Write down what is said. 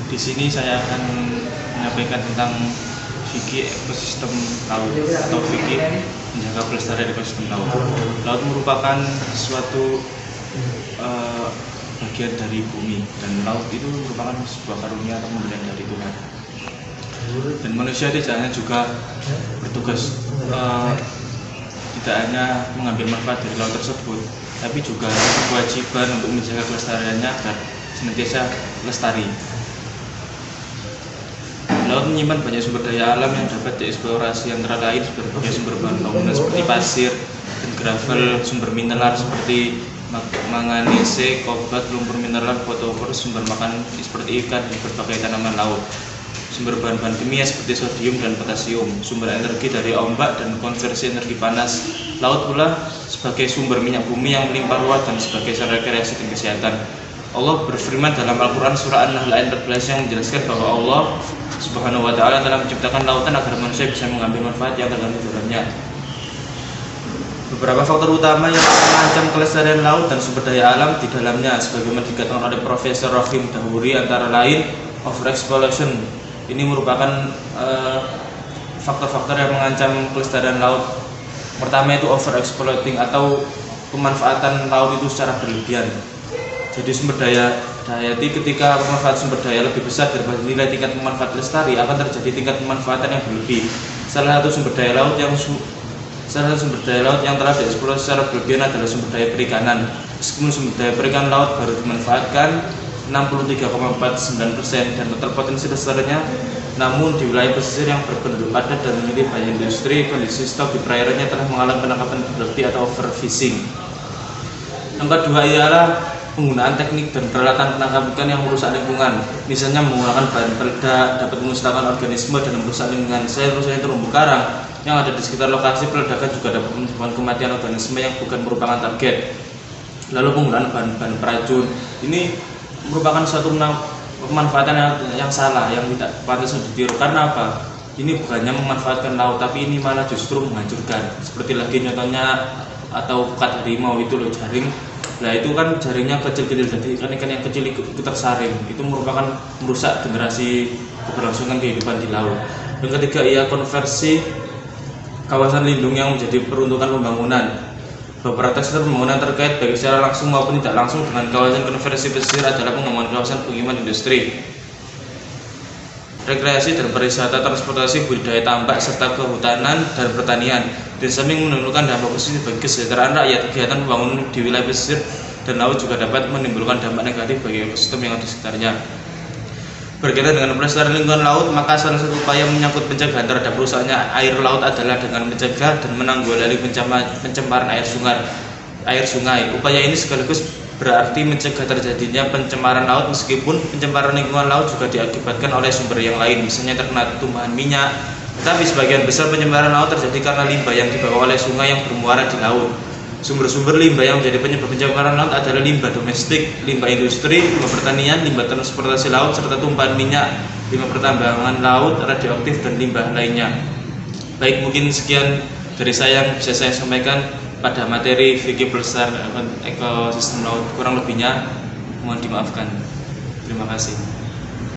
Di sini saya akan menyampaikan tentang fikih ekosistem laut atau fikih menjaga pelestarian ekosistem laut. Laut merupakan suatu bagian dari bumi, dan laut itu merupakan sebuah karunia atau pemberian dari Tuhan. Dan manusia tidak hanya juga bertugas tidak hanya mengambil manfaat dari laut tersebut, tapi juga kewajiban untuk menjaga kelestariannya agar senantiasa lestari. Laut menyimpan banyak sumber daya alam yang dapat dieksplorasi, antara lain berbagai sumber bahan bangunan seperti pasir dan gravel, sumber mineral seperti manganese, kobalt, lumpur mineral, fosfor, sumber makanan seperti ikan dan berbagai tanaman laut, sumber bahan-bahan kimia seperti sodium dan potasium, sumber energi dari ombak dan konversi energi panas. Laut pula sebagai sumber minyak bumi yang melimpah ruah dan sebagai sarana rekreasi dan kesehatan. Allah berfirman dalam Al-Quran surah An-Nahl ayat 14 yang menjelaskan bahwa Allah Subhanahu wa ta'ala telah menciptakan lautan agar manusia bisa mengambil manfaat yang terkandung di dalamnya. Beberapa faktor utama yang mengancam kelestarian laut dan sumber daya alam di dalamnya sebagaimana dikatakan oleh Profesor Rahim Dahuri, antara lain overexploitation. Ini merupakan faktor-faktor yang mengancam kelestarian laut. Pertama itu overexploiting atau pemanfaatan laut itu secara berlebihan. Jadi sumber daya ketika pemanfaatan sumber daya lebih besar daripada nilai tingkat pemanfaat lestari, akan terjadi tingkat pemanfaatan yang berlebih. Salah satu sumber daya laut yang telah dieksplorasi secara berlebihan adalah sumber daya perikanan. Meskipun sumber daya perikanan laut baru dimanfaatkan 63,49% dan total potensi lestarinya, namun di wilayah pesisir yang berpenduduk padat dan memiliki banyak industri, kondisi stok di perairannya telah mengalami penangkapan berlebih atau overfishing. Yang kedua ialah penggunaan teknik dan peralatan penangkap ikan yang merusak lingkungan. Misalnya menggunakan bahan peledak dapat memusnahkan organisme dan merusak lingkungan. Selain terumbu karang yang ada di sekitar lokasi peledakan juga dapat menyebabkan kematian organisme yang bukan merupakan target. Lalu penggunaan bahan-bahan beracun ini merupakan suatu pemanfaatan yang salah, yang tidak pantas ditiru. Karena apa? Ini bukannya memanfaatkan laut, tapi ini malah justru menghancurkan. Seperti lagi contohnya atau pukat harimau itu loh, jaring. Nah itu kan jaringnya kecil-kecil, jadi ikan-ikan yang kecil ikut tersaring. Itu merupakan merusak generasi keberlangsungan kehidupan di laut. Yang ketiga ia konversi kawasan lindung yang menjadi peruntukan pembangunan. Beberapa tekstur pembangunan terkait baik secara langsung maupun tidak langsung dengan kawasan konversi pesisir adalah pengembangan kawasan pemukiman industri, rekreasi dan pariwisata, transportasi, budidaya tambak, serta kehutanan dan pertanian. Di samping menimbulkan dampak positif bagi kesejahteraan rakyat, kegiatan pembangunan di wilayah pesisir dan laut juga dapat menimbulkan dampak negatif bagi ekosistem yang ada di sekitarnya. Berkaitan dengan pelestarian lingkungan laut, maka salah satu upaya menyangkut pencegahan terhadap rusaknya air laut adalah dengan mencegah dan menanggulangi pencemaran air sungai. Upaya ini sekaligus berarti mencegah terjadinya pencemaran laut, meskipun pencemaran lingkungan laut juga diakibatkan oleh sumber yang lain, misalnya terkena tumbuhan minyak. Tetapi sebagian besar pencemaran laut terjadi karena limbah yang dibawa oleh sungai yang bermuara di laut. Sumber-sumber limbah yang menjadi penyebab pencemaran laut adalah limbah domestik, limbah industri, limbah pertanian, limbah transportasi laut, serta tumpahan minyak, limbah pertambangan laut, radioaktif, dan limbah lainnya. Baik, mungkin sekian dari saya yang bisa saya sampaikan pada materi fikih pelestarian ekosistem laut. Kurang lebihnya mohon dimaafkan. Terima kasih.